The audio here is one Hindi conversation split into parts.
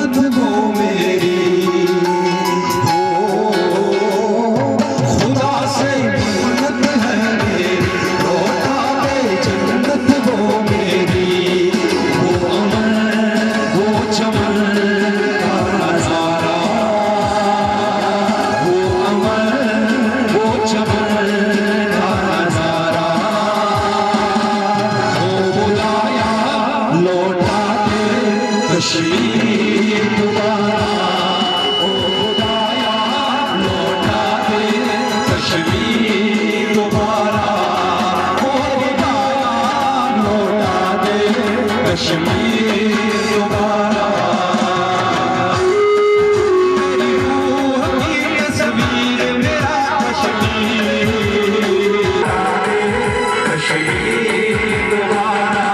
मोहब्बत वो मेरी खुदा से मन्नत है मेरी, लौटा दे जन्नत वो मेरी। वो अमन वो चमन का नजारा, वो अमन वो चमन का नजारा। ओ खुदाया लौटा दे कश्मीर दोबारा, ओ खुदाया लौटा दे कश्मीर दोबारा, ओ खुदाया लौटा दे कश्मीर दोबारा। मेरी रूह की तस्वीर मेरा कश्मीर, कश्मीर दोबारा।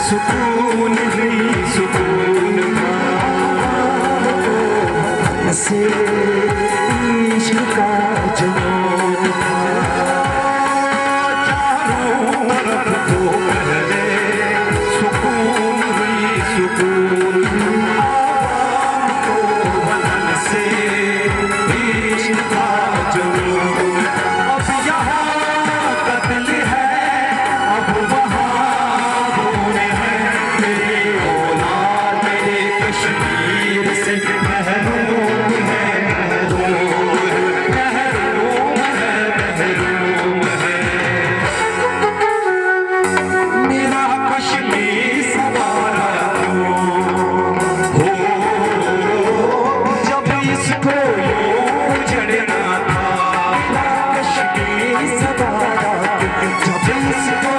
सुकून ही सुकून से इश्क का जुनून चारों तरफ तो पहले सुकून ही सुकून तो बदन से इश्क का जुनून। अब यहाँ कत्ल है, अब वहाँ कश्मीर से महरूम है, महरूम है, महरूम है, महरूम है। मेरा कश्मीर सवारा हो जब इसको उजड़ना था। मेरा कश्मीर सवारा जब इसको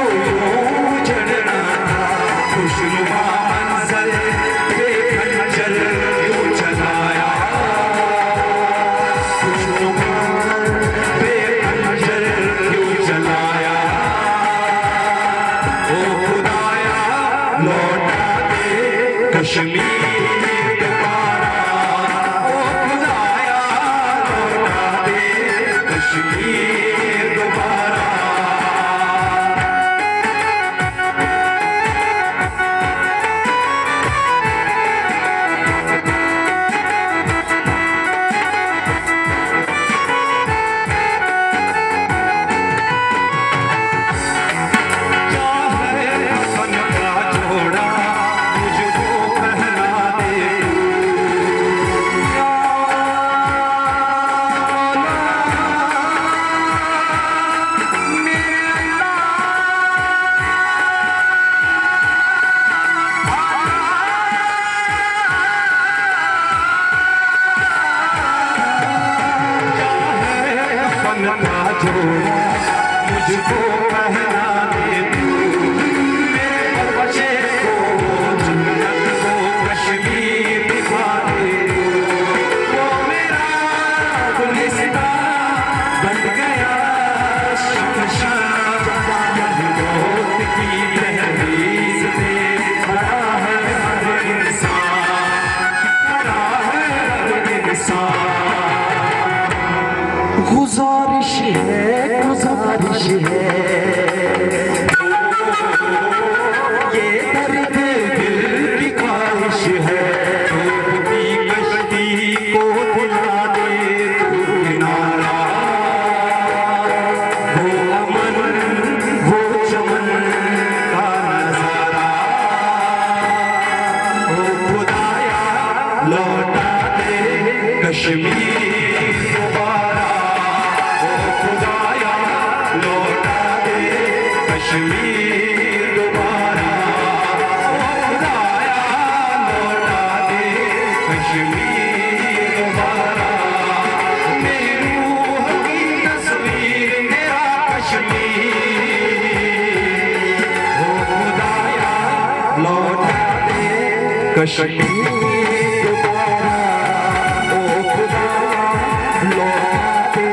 उजड़ना था। खुशनुमा मंजर खंजर क्यों चलाया, खुशनुमा बेखंजर क्यों चलाया। ओ खुदाया लौटा दे कश्मीर दोबारा, ओ खुदाया लौटा दे कश्मीर दोबारा। मुझको पहना दे तू, मेरे बच्चे को जन्नत को कश्मीर दिखा दे तू। वो मेरा गुलिस्तान बन गया शमशान, मौत की दहलीज पे खड़ा है हर इंसान, खड़ा है हर इंसान। गुजारिश है, गुजारिश है, ये दर्द दिल की ख्वाहिश है। अपनी कश्ती को दिला दे तू किनारा, वो अमन वो चमन का नजारा। ओ खुदाया लौटा दे कश्मीर दोबारा, खुदाया लौटा दे कश्मीर दोबारा, खुदाया लौटा दे कश्मीर दोबारा। मेरी रूह की तस्वीर मेरा कश्मीर, ओ खुदाया लौटा दे कश्मीर दोबारा, ओ खुदाया लौटा दे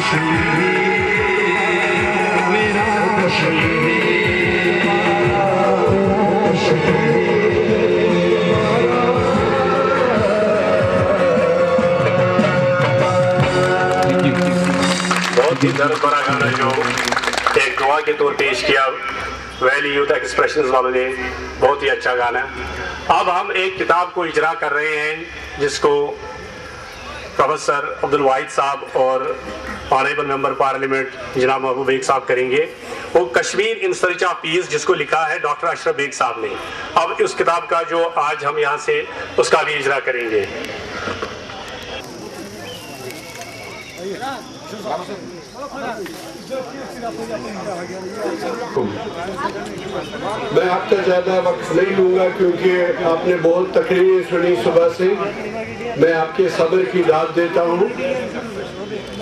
बहुत ही दर्द भरा गाना जो एक दुआ के तौर पेश किया वैली यूथ एक्सप्रेशंस वालों ने, बहुत ही अच्छा गाना। अब हम एक किताब को इजरा कर रहे हैं जिसको प्रोफेसर अब्दुल वाहिद साहब और ऑनरेबल मेंबर पार्लियामेंट जनाब महबूब बेग साहब करेंगे। वो Kashmir in search of piece जिसको लिखा है डॉक्टर अशरफ बेग साहब ने। अब उस किताब का जो आज हम यहाँ से उसका भी इजरा करेंगे। मैं आपका ज़्यादा वक्त नहीं लूँगा क्योंकि आपने बहुत तकरीरें सुनी सुबह से। मैं आपके सब्र की दाद देता हूँ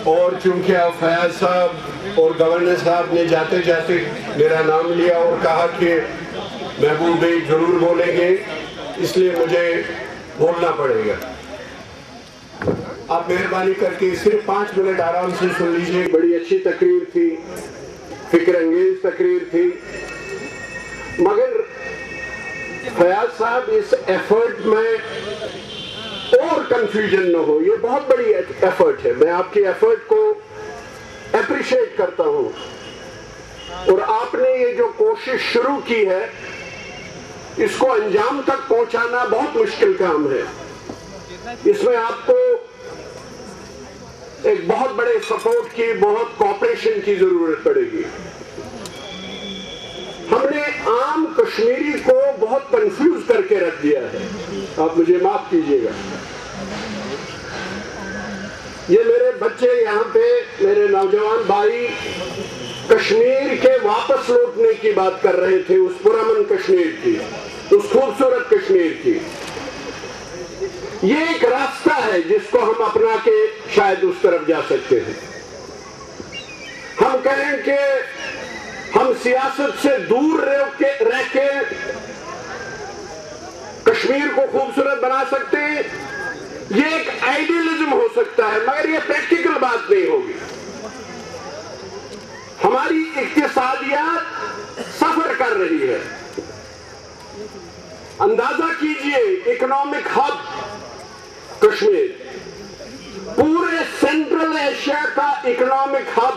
और चूँकि आप फयाज साहब और गवर्नर साहब ने जाते जाते मेरा नाम लिया और कहा कि महबूब बेग ज़रूर बोलेंगे, इसलिए मुझे बोलना पड़ेगा। आप मेहरबानी करके सिर्फ 5 मिनट आराम से सुन लीजिए। बड़ी अच्छी तकरीर थी, फिक्र अंगेज तकरीर थी, मगर फयाज साहब इस एफर्ट में और कंफ्यूजन न हो, ये बहुत बड़ी एफर्ट है। मैं आपकी एफर्ट को अप्रिशिएट करता हूँ और आपने ये जो कोशिश शुरू की है इसको अंजाम तक पहुंचाना बहुत मुश्किल काम है। इसमें आपको एक बहुत बड़े सपोर्ट की, बहुत कोऑपरेशन की जरूरत पड़ेगी। हमने आम कश्मीरी को बहुत कंफ्यूज करके रख दिया है, आप मुझे माफ कीजिएगा। ये मेरे बच्चे यहाँ पे, मेरे नौजवान भाई कश्मीर के वापस लौटने की बात कर रहे थे, उस पुरअमन कश्मीर की, उस खूबसूरत कश्मीर की। ये एक रास्ता है जिसको हम अपना के शायद उस तरफ जा सकते हैं। हम कहें कि हम सियासत से दूर रह के कश्मीर को खूबसूरत बना सकते हैं, ये एक आइडियलिज्म हो सकता है, मगर ये प्रैक्टिकल बात नहीं होगी। हमारी इक्तिसादियात सफर कर रही है। अंदाजा कीजिए, इकोनॉमिक हब कश्मीर, पूरे सेंट्रल एशिया का इकोनॉमिक हब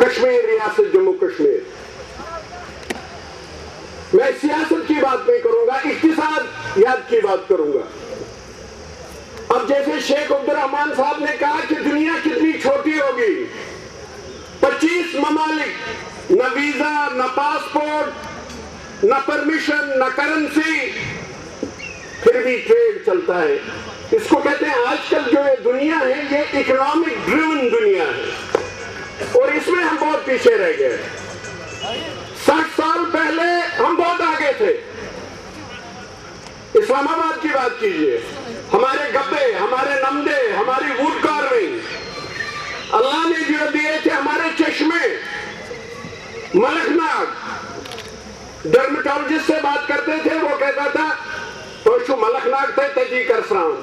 कश्मीर, रियासत जम्मू कश्मीर। मैं सियासत की बात नहीं करूंगा, इक्तिसाद याद की बात करूंगा। अब जैसे शेख अब्दुल रहमान साहब ने कहा कि दुनिया कितनी छोटी होगी, 25 ममालिक, न वीजा, न पासपोर्ट, न परमिशन, न करेंसी, फिर भी ट्रेड चलता है। इसको कहते हैं आजकल जो ये दुनिया है ये इकोनॉमिक ड्रिवन दुनिया है और इसमें हम बहुत पीछे रह गए। 60 साल पहले हम बहुत आगे थे। इस्लामाबाद की बात कीजिए, हमारे गब्बे, हमारे नमदे, हमारी वुड कार्विंग, अल्लाह ने जो दिए थे, हमारे चश्मे, मलकनाग। डर्मेटोलॉजिस्ट से बात करते थे, वो कहता था तो शो मलकनाग थे तजी कर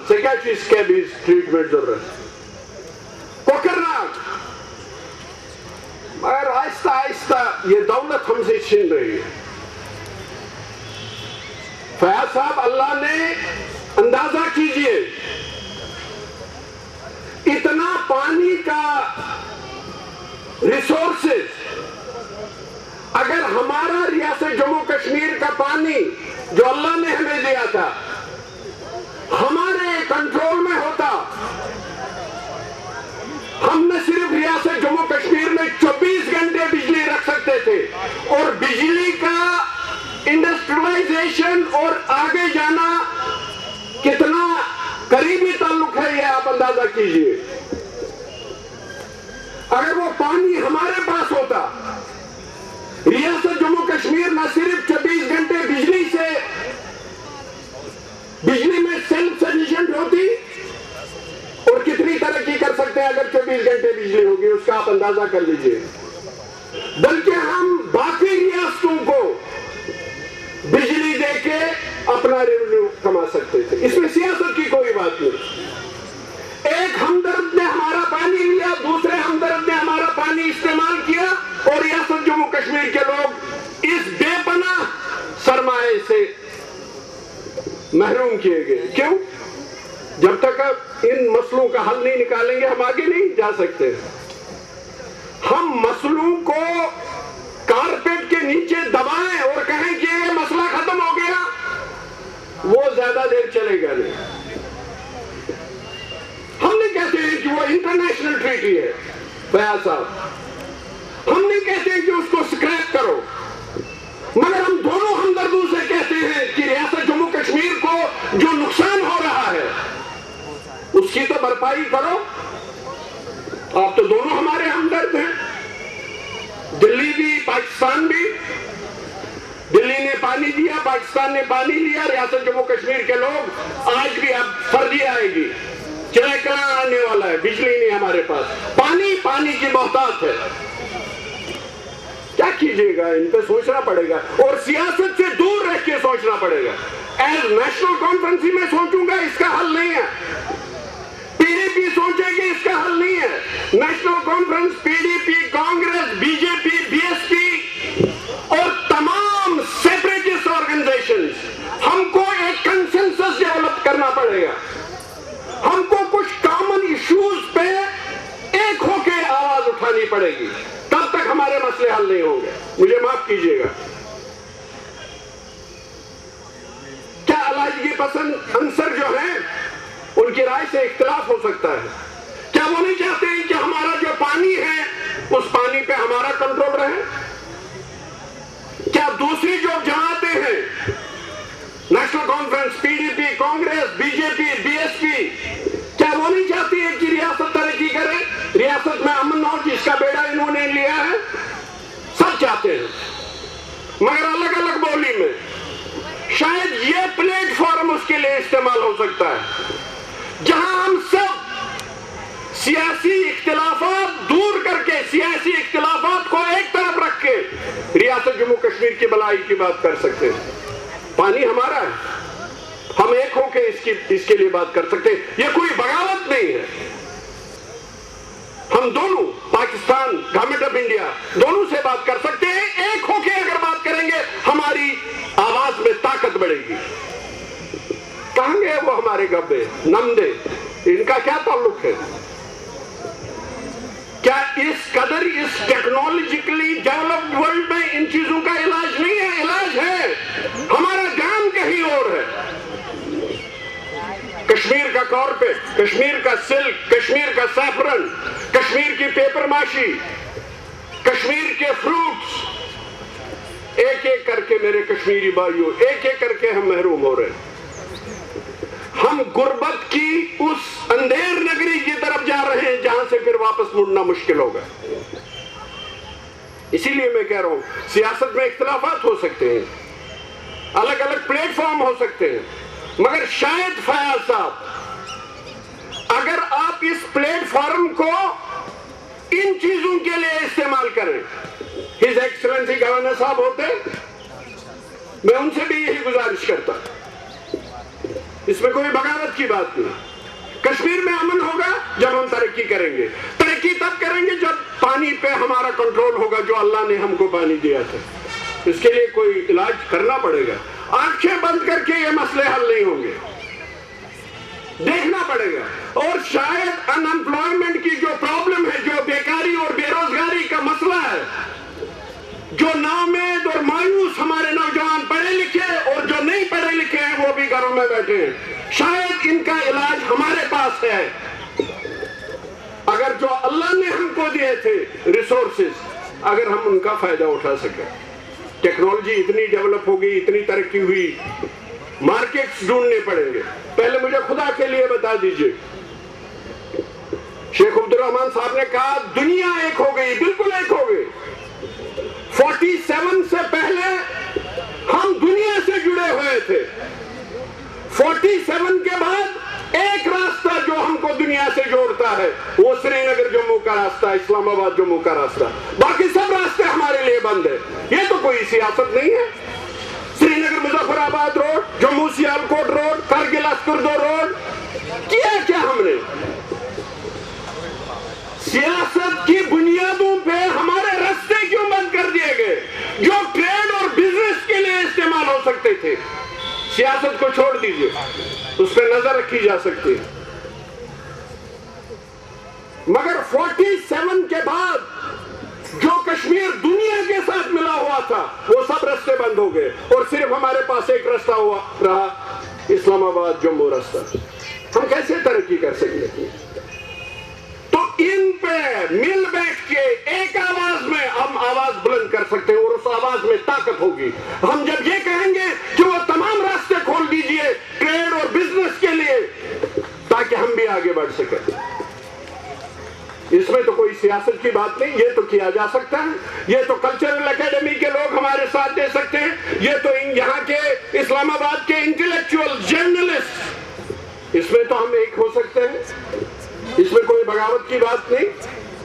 से क्या चीज के भी ट्रीटमेंट जरूरत कोकरनाग। मगर आहिस्ता आहिस्ता ये दौलत हमसे छीन रही है। फयाज साहब, अल्लाह ने, अंदाजा कीजिए, इतना पानी का रिसोर्सेज, अगर हमारा रियासत जम्मू कश्मीर का पानी जो अल्लाह ने हमें दिया था हमारे कंट्रोल में होता, हम न सिर्फ रियासत जम्मू कश्मीर में 24 घंटे बिजली रख सकते थे और बिजली का इंडस्ट्रियलाइजेशन और आगे जाना कितना करीबी ताल्लुक है, यह आप अंदाजा कीजिए। अगर वो पानी हमारे पास होता, रियासत जम्मू कश्मीर न सिर्फ 24 घंटे बिजली में सेल्फ सफिशिएंट होती, और कितनी तरक्की कर सकते हैं अगर 24 घंटे बिजली होगी, उसका आप अंदाजा कर लीजिए। बल्कि हम बाकी रियासतों को बिजली देके अपना रेवेन्यू कमा सकते थे। इसमें सियासत की कोई बात नहीं। एक हमदर्द ने हमारा पानी लिया, दूसरे हमदर्द महरूम किए गए। क्यों? जब तक आप इन मसलों का हल नहीं निकालेंगे हम आगे नहीं जा सकते। हम मसलों को कारपेट के नीचे दबाएं और कहें कि ये मसला खत्म हो गया, वो ज्यादा देर चलेगा नहीं। हम नहीं कहते हैं कि वो इंटरनेशनल ट्रीटी है फयाज साहब, हम नहीं कहते हैं कि उसको स्क्रैप करो, मगर हम दोनों हमदर्दों से कहते हैं कि रियासत जम्मू कश्मीर को जो नुकसान हो रहा है उसकी तो भरपाई करो। आप तो दोनों हमारे हमदर्द हैं, दिल्ली भी पाकिस्तान भी। दिल्ली ने पानी दिया, पाकिस्तान ने पानी लिया, रियासत जम्मू कश्मीर के लोग आज भी अब सर्दी आएगी, चले कहां आने वाला है, बिजली नहीं हमारे पास, पानी की मोहताज है। क्या कीजिएगा? इन पे सोचना पड़ेगा और सियासत से दूर रह के सोचना पड़ेगा। एज नेशनल कॉन्फ्रेंस में सोचूंगा इसका हल नहीं है, पीडीपी सोचेगी इसका हल नहीं है। National conference, PDP, Congress, BJP, BSP और तमाम सेपरेटिस्ट ऑर्गेनाइजेशंस, हमको एक कंसेंसस डेवलप करना पड़ेगा। हमको कुछ कॉमन इश्यूज पे एक होके आवाज उठानी पड़ेगी, तब तक हमारे मसले हल नहीं होंगे। मुझे माफ कीजिएगा। क्या अलाजगी पसंद अंसर जो है उनकी राय से इख्तिलाफ हो सकता है? क्या वो नहीं चाहते हैं कि हमारा जो पानी है उस पानी पे हमारा कंट्रोल रहे? क्या दूसरी जो जमातें हैं, national conference, PDP, Congress, BJP, BSP, क्या वो नहीं चाहती है कि रियासत तरक्की करे, रियासत में अमन हो, जिसका बेड़ा इन्होंने लिया है? सब चाहते हैं, मगर अलग अलग बोली में। शायद ये प्लेटफॉर्म उसके लिए इस्तेमाल हो सकता है जहां हम सब सियासी इख्तिलाफात दूर करके, सियासी इख्तिलाफात को एक तरफ रख के रियासत जम्मू कश्मीर की भलाई की बात कर सकते हैं। पानी हमारा है, हम एक होके इसके लिए बात कर सकते हैं। यह कोई बगावत नहीं है। हम दोनों, पाकिस्तान, गवर्नमेंट ऑफ इंडिया, दोनों से बात कर सकते हैं। एक होके अगर बात करेंगे हमारी आवाज में ताकत बढ़ेगी। कहां गए वो हमारे गब्बे, नमदे? इनका क्या ताल्लुक है? क्या इस कदर इस टेक्नोलॉजिकली डेवलप्ड वर्ल्ड में इन चीजों का इलाज नहीं है? इलाज है, हमारा जान कहीं और है। कश्मीर का कॉर्पेट, कश्मीर का सिल्क, कश्मीर का सैफरन, कश्मीर की पेपर माशी, कश्मीर के फ्रूट्स, एक एक करके मेरे कश्मीरी भाइयों, एक एक करके हम महरूम हो रहे हैं। हम गुर्बत की उस अंधेर नगरी की तरफ जा रहे हैं जहां से फिर वापस मुड़ना मुश्किल होगा। इसीलिए मैं कह रहा हूं, सियासत में इख्तिलाफात हो सकते हैं, अलग अलग प्लेटफॉर्म हो सकते हैं, मगर शायद फयाज साहब, अगर आप इस प्लेटफॉर्म को इन चीजों के लिए इस्तेमाल करें, हिज एक्सीलेंसी गवर्नर साहब होते, मैं उनसे भी यही गुजारिश करता। इसमें कोई बगावत की बात नहीं। कश्मीर में अमन होगा जब हम तरक्की करेंगे। तरक्की तब करेंगे जब पानी पे हमारा कंट्रोल होगा, जो अल्लाह ने हमको पानी दिया था। इसके लिए कोई इलाज करना पड़ेगा। आंखें बंद करके ये मसले हल नहीं होंगे, देखना पड़ेगा। और शायद अनएम्प्लॉयमेंट की जो प्रॉब्लम है, जो बेकारी और बेरोजगारी का मसला है, जो नाउमीद और मायूस हमारे नौजवान पढ़े लिखे और जो नहीं पढ़े लिखे हैं वो भी घरों में बैठे हैं, शायद इनका इलाज हमारे पास है। अगर जो अल्लाह ने हमको दिए थे रिसोर्सेज, अगर हम उनका फायदा उठा सके। टेक्नोलॉजी इतनी डेवलप हो गई, इतनी तरक्की हुई, मार्केट्स ढूंढने पड़ेंगे। पहले मुझे खुदा के लिए बता दीजिए, शेख अब्दुल रहमान साहब ने कहा दुनिया एक हो गई, बिल्कुल एक हो गई। 47 से पहले हम दुनिया से जुड़े हुए थे। 47 के बाद एक रास्ता जो हमको दुनिया से जोड़ता है वो श्रीनगर जम्मू का रास्ता, इस्लामाबाद जम्मू का रास्ता। बाकी सब रास्ते हमारे लिए बंद है। ये तो कोई सियासत नहीं है। Srinagar Muzaffarabad road, Jammu Sialkot road, Kargil Skardu road, किया क्या हमने? सियासत की बुनियादों पे हमारे रास्ते क्यों बंद कर दिए गए जो ट्रेड और बिजनेस के लिए इस्तेमाल हो सकते थे? सियासत को छोड़ दीजिए, उस पर नजर रखी जा सकती है। मगर 47 के बाद जो कश्मीर दुनिया के साथ मिला हुआ था, वो सब रास्ते बंद हो गए और सिर्फ हमारे पास एक रास्ता हुआ रहा, इस्लामाबाद जम्मू रास्ता। हम कैसे तरक्की कर सकते? तो इन पे मिल बैठ के एक आवाज में हम आवाज बुलंद कर सकते हैं और उस आवाज में ताकत होगी। हम जब ये कहेंगे कि वो तमाम रास्ते खोल दीजिए ट्रेड और बिजनेस के लिए, ताकि हम भी आगे बढ़ सकें। इसमें तो कोई सियासत की बात नहीं, ये तो किया जा सकता है। ये तो कल्चरल एकेडमी के लोग हमारे साथ दे सकते हैं, ये तो यहाँ के इस्लामाबाद के इंटेलेक्चुअल जर्नलिस्ट, इसमें तो हम एक हो सकते हैं। इसमें कोई बगावत की बात नहीं।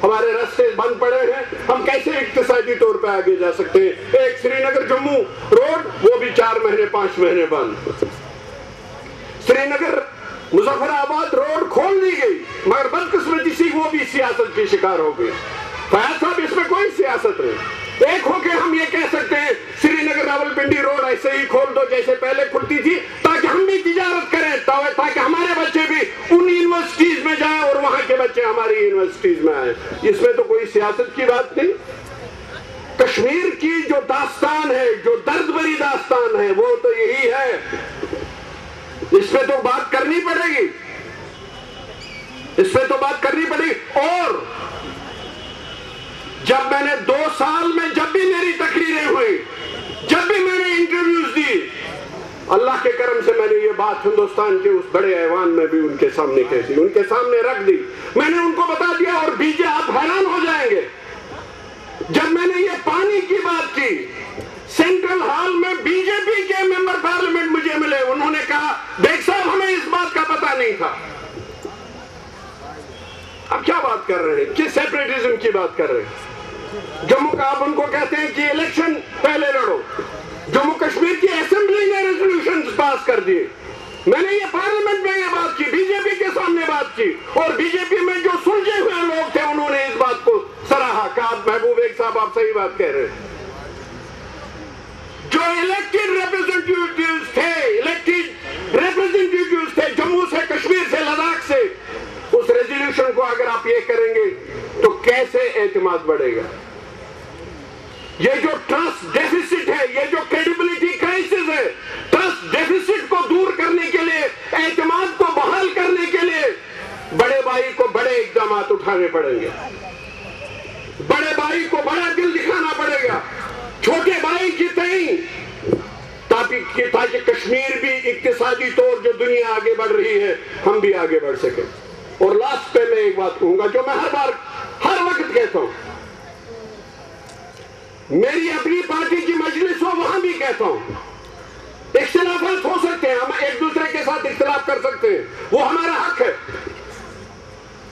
हमारे रास्ते बंद पड़े हैं, हम कैसे इक्तिसादी तौर पे आगे जा सकते हैं? एक श्रीनगर जम्मू रोड, वो भी 4 महीने 5 महीने बंद। श्रीनगर मुजफ्फराबाद रोड खोल दी गई, मगर बदकिस्मती से वो भी सियासत की शिकार हो गई। फयाज साहब, इसमें कोई सियासत नहीं। एक होके हम ये कह सकते हैं श्रीनगर रावलपिंडी रोड ऐसे ही खोल दो जैसे पहले खुलती थी, ताकि हम भी तिजारत करें, ताकि हमारे बच्चे भी उन यूनिवर्सिटीज में जाएं और वहां के बच्चे हमारी यूनिवर्सिटीज में आए। इसमें तो कोई सियासत की बात नहीं। कश्मीर की जो दास्तान है, जो दर्द भरी दास्तान है, वो तो यही है। इस पे तो बात करनी पड़ेगी, इस पे तो बात करनी पड़ेगी। और जब मैंने 2 साल में जब भी मेरी तकरीरें हुई, जब भी मैंने इंटरव्यूज दी, अल्लाह के करम से मैंने ये बात हिंदुस्तान के उस बड़े ऐवान में भी उनके सामने कहती, उनके सामने रख दी। मैंने उनको बता दिया, और बीजे आप हैरान हो जाएंगे, जब मैंने ये पानी की बात की, सेंट्रल हॉल में बीजेपी के मेंबर पार्लियामेंट मुझे मिले, उन्होंने कहा बेग साहब हमें इस बात का पता नहीं था। अब क्या बात कर रहे हैं? किस सेपरेटिज्म की बात कर रहे हैं? जम्मू का आप उनको कहते हैं कि इलेक्शन पहले लड़ो। जम्मू कश्मीर की असेंबली ने रेजोल्यूशन पास कर दिए। मैंने ये पार्लियामेंट में ये बात की, बीजेपी के सामने बात की, और बीजेपी में जो सुलझे हुए लोग थे उन्होंने इस बात को सराहा। कहा महबूब एक साहब आप सही बात कह रहे हैं। जो इलेक्टेड रिप्रेजेंटेटिव्स थे जम्मू से, कश्मीर से, लद्दाख से, उस रेजोल्यूशन को अगर आप ये करेंगे तो कैसे एतमाद बढ़ेगा? ये जो ट्रस्ट डेफिसिट है, ये जो क्रेडिबिलिटी क्राइसिस है, ट्रस्ट डेफिसिट को दूर करने के लिए, एतमाद को बहाल करने के लिए बड़े भाई को बड़े इकदाम उठाने पड़ेंगे। बड़े भाई को बड़ा दिल दिखाना पड़ेगा, छोटे भाई की तई, ताकि कश्मीर भी इक्तिसादी तौर जो दुनिया आगे बढ़ रही है, हम भी आगे बढ़ सके। और लास्ट पे मैं एक बात कहूंगा जो मैं हर वक्त कहता हूं, मेरी अपनी पार्टी की मजलिस हो वहां भी कहता हूं, इख्तिलाफात हो सकते हैं, हम एक दूसरे के साथ इख्तिलाफ कर सकते हैं, वो हमारा हक है।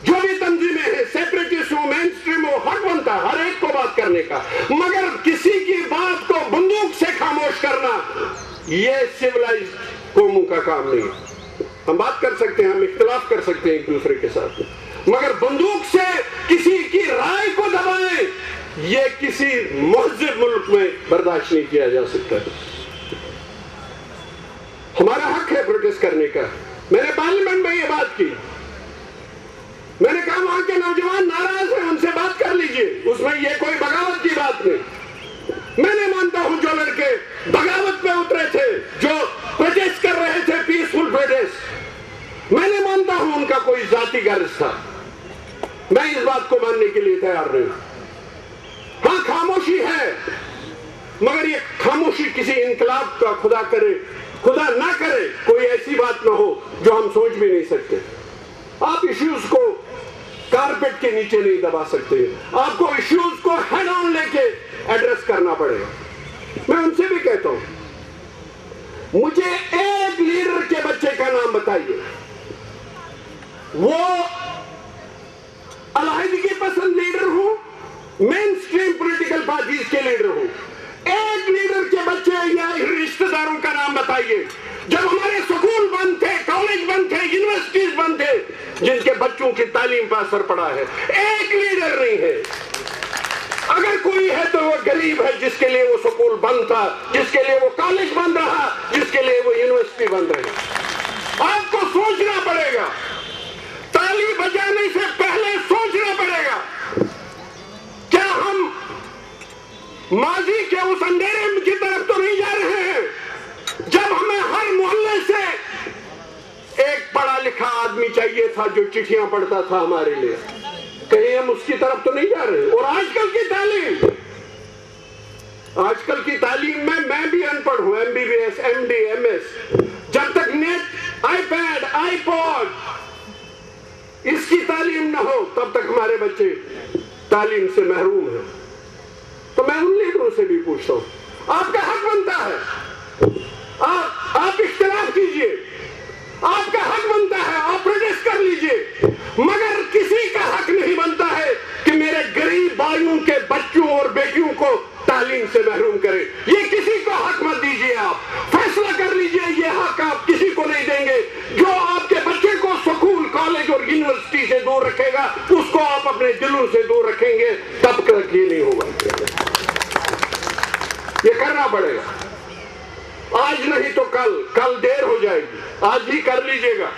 जो भी तंजीमें हैं, सेपरेटिस्ट हो, मेन स्ट्रीम हो, हक बनता है हर एक को बात करने का, मगर किसी की बात को बंदूक से खामोश करना ये सिविलाइज्ड कौमों का काम नहीं है। हम बात कर सकते हैं, हम इख्तिलाफ कर सकते हैं एक दूसरे के साथ, मगर बंदूक से किसी की राय को दबाएं, ये किसी महज़िब मुल्क में बर्दाश्त नहीं किया जा सकता। हमारा हक है प्रोटेस्ट करने का। मैंने पार्लियामेंट में ये बात की, मैंने कहा वहां के नौजवान नाराज हैं, उनसे बात कर लीजिए, उसमें ये कोई बगावत की बात नहीं। मैंने मानता हूं जो लड़के बगावत पे उतरे थे, जो प्रोटेस्ट कर रहे थे, पीसफुल प्रोटेस्ट, मैंने मानता हूं उनका कोई जाति गर्ज था, मैं इस बात को मानने के लिए तैयार नहीं। हाँ, खामोशी है, मगर ये खामोशी किसी इनकलाब का खुदा ना करे कोई ऐसी बात ना हो जो हम सोच भी नहीं सकते। आप इश्यूज को कारपेट के नीचे नहीं दबा सकते, आपको इश्यूज को हेड ऑन लेके एड्रेस करना पड़ेगा। मैं उनसे भी कहता हूं, मुझे एक लीडर के बच्चे का नाम बताइए, वो अलहदगी पसंद लीडर हो, मेन स्ट्रीम पॉलिटिकल पार्टीज के लीडर हो, एक लीडर के बच्चे या रिश्तेदारों का नाम बताइए। जब हमारे स्कूल बंद थे, कॉलेज बंद थे, यूनिवर्सिटीज बंद थे, जिनके बच्चों की तालीम पर असर पड़ा है, एक लीडर नहीं है। अगर कोई है तो वो गरीब है, जिसके लिए वो स्कूल बंद था, जिसके लिए वो कॉलेज बंद रहा, जिसके लिए वो यूनिवर्सिटी बंद रही। आपको सोचना पड़ेगा, ताली बजाने से पहले सोचना पड़ेगा, क्या हम माजी के उस अंधेरे की तरफ तो नहीं जा रहे हैं जब हमें हर मोहल्ले से एक पढ़ा लिखा आदमी चाहिए था जो चिट्ठियां पढ़ता था हमारे लिए? कहीं हम उसकी तरफ तो नहीं जा रहे? और आजकल की तालीम में मैं भी अनपढ़ हूं, MBBS, MD, MS, जब तक नेट, आईपैड, आईपॉड इसकी तालीम ना हो तब तक हमारे बच्चे तालीम से महरूम हैं। तो मैं उन लीडरों से भी पूछता हूं, आपका हक बनता है, आप इख्तिलाफ कीजिए, आपका हक बनता है, आप प्रोटेस्ट कर लीजिए, मगर किसी का हक नहीं बनता है कि मेरे गरीब भाइयों के बच्चों और बेटियों को तालीम से महरूम करे। ये किसी को हक मत दीजिए। आप फैसला कर लीजिए, ये हक आप किसी को नहीं देंगे। जो आपके बच्चे को स्कूल, कॉलेज और यूनिवर्सिटी से दूर रखेगा उसको आप अपने दिलों से दूर रखेंगे, तब तक ये नहीं होगा। ये करना पड़ेगा, आज नहीं तो कल देर हो जाएगी। आज ही कर लीजिएगा,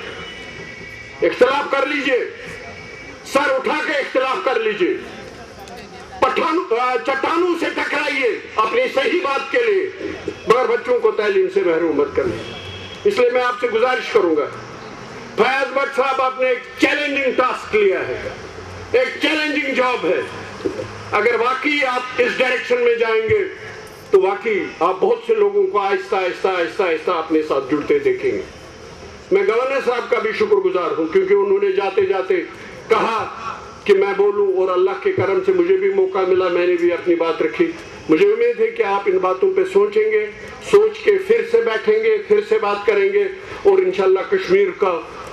इख्तिलाफ कर लीजिए, सर उठा के इख्तिलाफ कर लीजिए, चट्टानों से टकराइए अपनी सही बात के लिए, मगर बच्चों को तालीम से महरूम मत करना। इसलिए मैं आपसे गुजारिश करूंगा, फयाज भट्ट साहब आपने एक चैलेंजिंग टास्क लिया है, एक चैलेंजिंग जॉब है। अगर वाकई आप इस डायरेक्शन में जाएंगे तो वाकई आप बहुत से लोगों को आहिस्ता आहिस्ता आहिस्ता आहिस्ता अपने साथ जुड़ते देखेंगे। मैं गवर्नर साहब का भी शुक्रगुजार हूं, क्योंकि उन्होंने जाते जाते कहा कि मैं बोलूं, और अल्लाह के करम से मुझे भी मौका मिला, मैंने भी अपनी बात रखी। मुझे उम्मीद है कि आप इन बातों पे सोचेंगे, सोच के फिर से बैठेंगे, फिर से बात करेंगे, और इंशाल्लाह कश्मीर का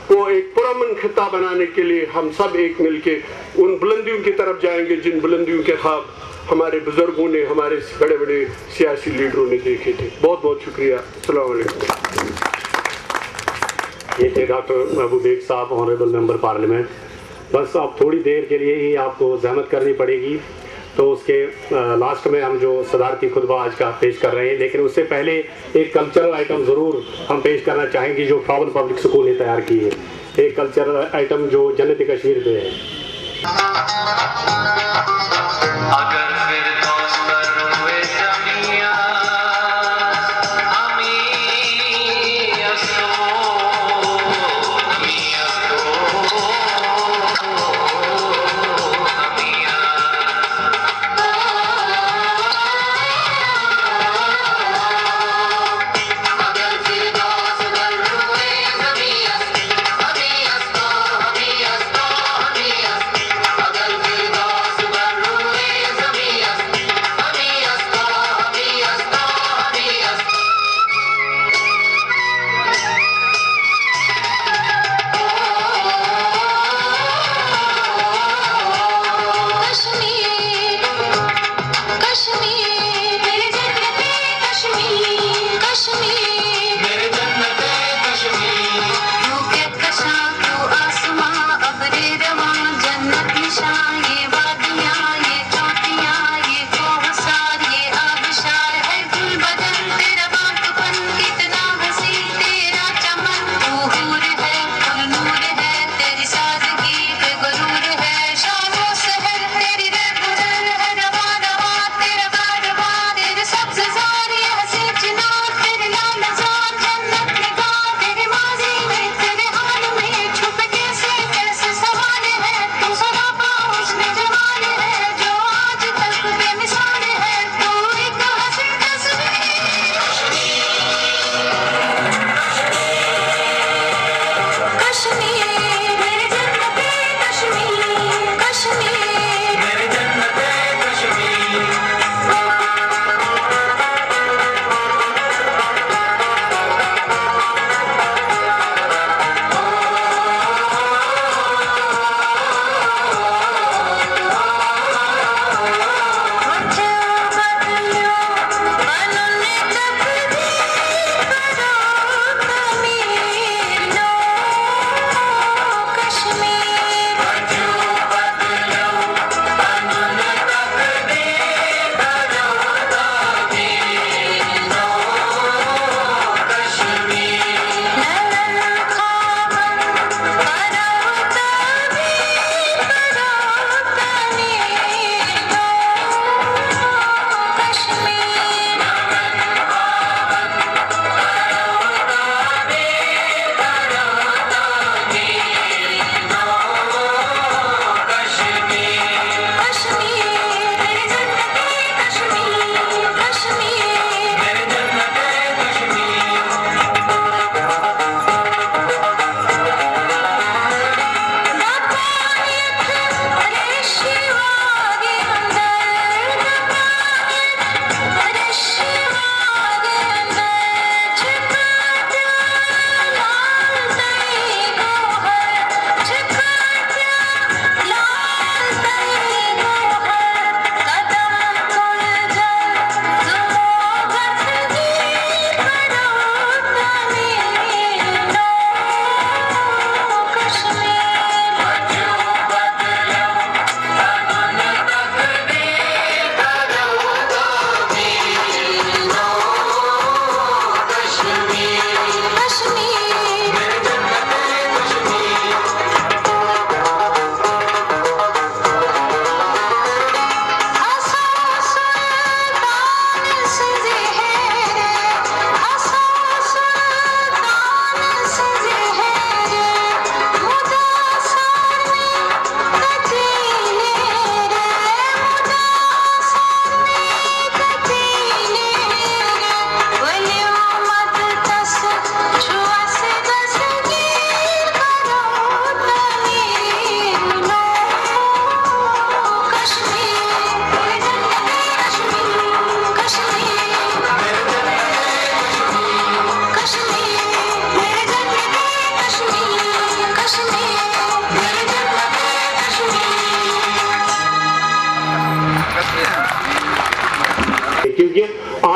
को एक पुरअमन खिता बनाने के लिए हम सब एक मिलके उन बुलंदियों की तरफ जाएंगे जिन बुलंदियों के ख्वाब हमारे बुजुर्गों ने, हमारे बड़े बड़े सियासी लीडरों ने देखे थे। बहुत बहुत शुक्रिया। अस्सलाम वालेकुम। ये थे डॉक्टर महबूब बेग साहब, ऑनरेबल मेंबर पार्लियामेंट। बस अब थोड़ी देर के लिए ही आपको जहमत करनी पड़ेगी, तो उसके लास्ट में हम जो सदारती खुतबा आज का पेश कर रहे हैं, लेकिन उससे पहले एक कल्चरल आइटम ज़रूर हम पेश करना चाहेंगे जो फ्लावर पब्लिक स्कूल ने तैयार की है। एक कल्चरल आइटम जो जन्नत कश्मीर पे है। अगर फिरदौस पर हुए जमिया अगर फिरदौस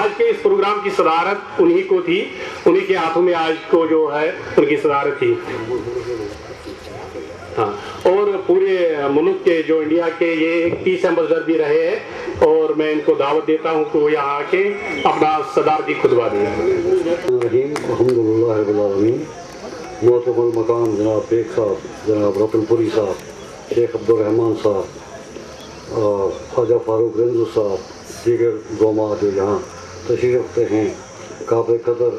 आज के इस प्रोग्राम की सदारत उन्हीं को थी, उन्हीं के हाथों में आज को जो है उनकी सदारत थी। हाँ, और पूरे मुल्क के जो इंडिया के ये एक पीस एम्बेसडर भी रहे हैं और मैं इनको दावत देता हूँ कि वो यहाँ आके अपना सदारती खुतबा दें। मोहतरम मकाम जनाब शेख साहब, जनाब रतनपुरी साहब, शेख अब्दुलरहमान साहब, ख्वाजा फारूक रंजू साहब, दीगर गोमा जो यहाँ तशरीफ़ रखते हैं, काबिल कदर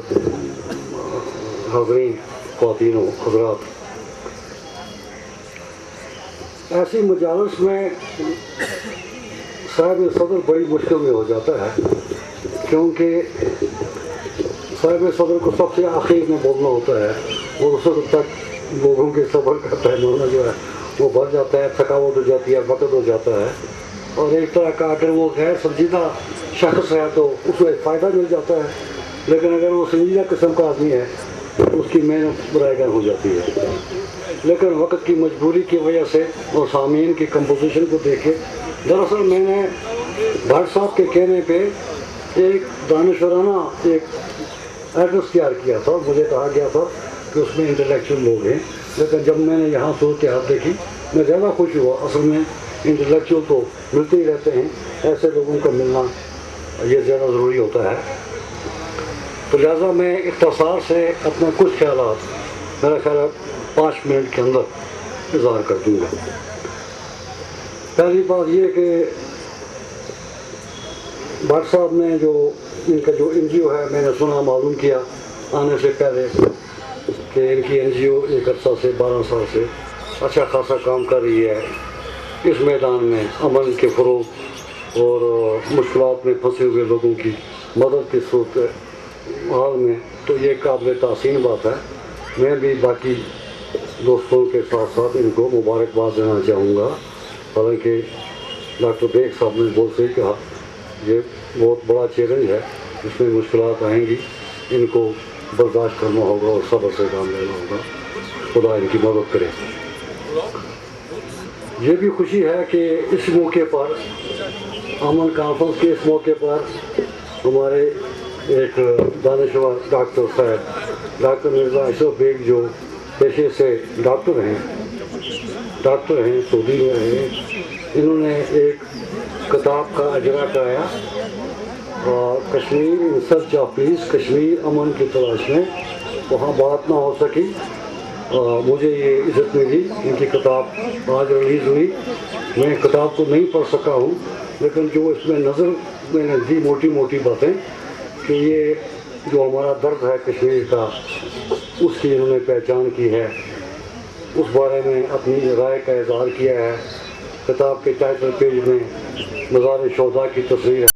हाज़रीन, ख़वातीनो हज़रात, ऐसी मजालस में साहिब सदर बड़ी मुश्किल में हो जाता है, क्योंकि साहिब सदर को सबसे आखिर में बोलना होता है और उस वक्त तक लोगों के सब्र का पैमाना जो है वो बढ़ जाता है, थकावट हो जाती है, वक़्त हो जाता है, और एक तरह का अगर वो गैर संजीदा शख्स है तो उसमें फ़ायदा मिल जाता है, लेकिन अगर वो संजीदा किस्म का आदमी है तो उसकी मेहनत बराबर हो जाती है। लेकिन वक्त की मजबूरी की वजह से और सामीन की कंपोजिशन को देखे, दरअसल मैंने भट्ट साहब के कहने पे एक दानिशवराना एक एड्रेस तैयार किया था। मुझे कहा गया था कि उसमें इंटेलेक्चुअल लोग हैं, लेकिन जब मैंने यहाँ सूरत हाल देखी मैं ज़्यादा खुश हुआ। असल में इंटेलेक्चुअल तो मिलते ही रहते हैं, ऐसे लोगों का मिलना ये ज़्यादा ज़रूरी होता है। तो लिहाजा मैं इख्तिसार से अपने कुछ ख्यालात मेरा ख्याल 5 मिनट के अंदर इज़हार कर दूँगा। पहली बात ये कि भट्ट साहब ने जो इनका जो NGO है, मैंने सुना मालूम किया आने से पहले कि इनकी NGO एक अर्सा से 12 साल से अच्छा खासा काम कर रही है इस मैदान में अमन के फ़रोग़ और मुश्किलात में फंसे हुए लोगों की मदद की सूरत हाल में। तो ये काबिल तासीन बात है। मैं भी बाकी दोस्तों के साथ साथ इनको मुबारकबाद देना चाहूँगा। हालांकि डॉक्टर बेग साहब ने बहुत सही कहा, ये बहुत बड़ा चैलेंज है, इसमें मुश्किलात आएंगी, इनको बर्दाश्त करना होगा और सब्र से काम लेना होगा। खुदा इनकी मदद करे। ये भी खुशी है कि इस मौके पर अमन कॉन्फ्रेंस के इस मौके पर हमारे एक दानिशवर डॉक्टर साहब डॉक्टर मिर्ज़ा अशरफ बेग जो पेशे से डॉक्टर हैं सऊदी में हैं, इन्होंने एक किताब का अजरा कराया और Kashmir in search of peace, Kashmir अमन की तलाश में। वहाँ बात ना हो सकी, मुझे ये इज़्ज़त मिली, इनकी किताब आज रिलीज़ हुई। मैं किताब को नहीं पढ़ सका हूँ, लेकिन जो इसमें नज़र मैंने दी मोटी मोटी बातें कि ये जो हमारा दर्द है कश्मीर का, उसकी इन्होंने पहचान की है, उस बारे में अपनी राय का इज़हार किया है। किताब के टाइटल पेज में मज़ार शोदा की तस्वीर है।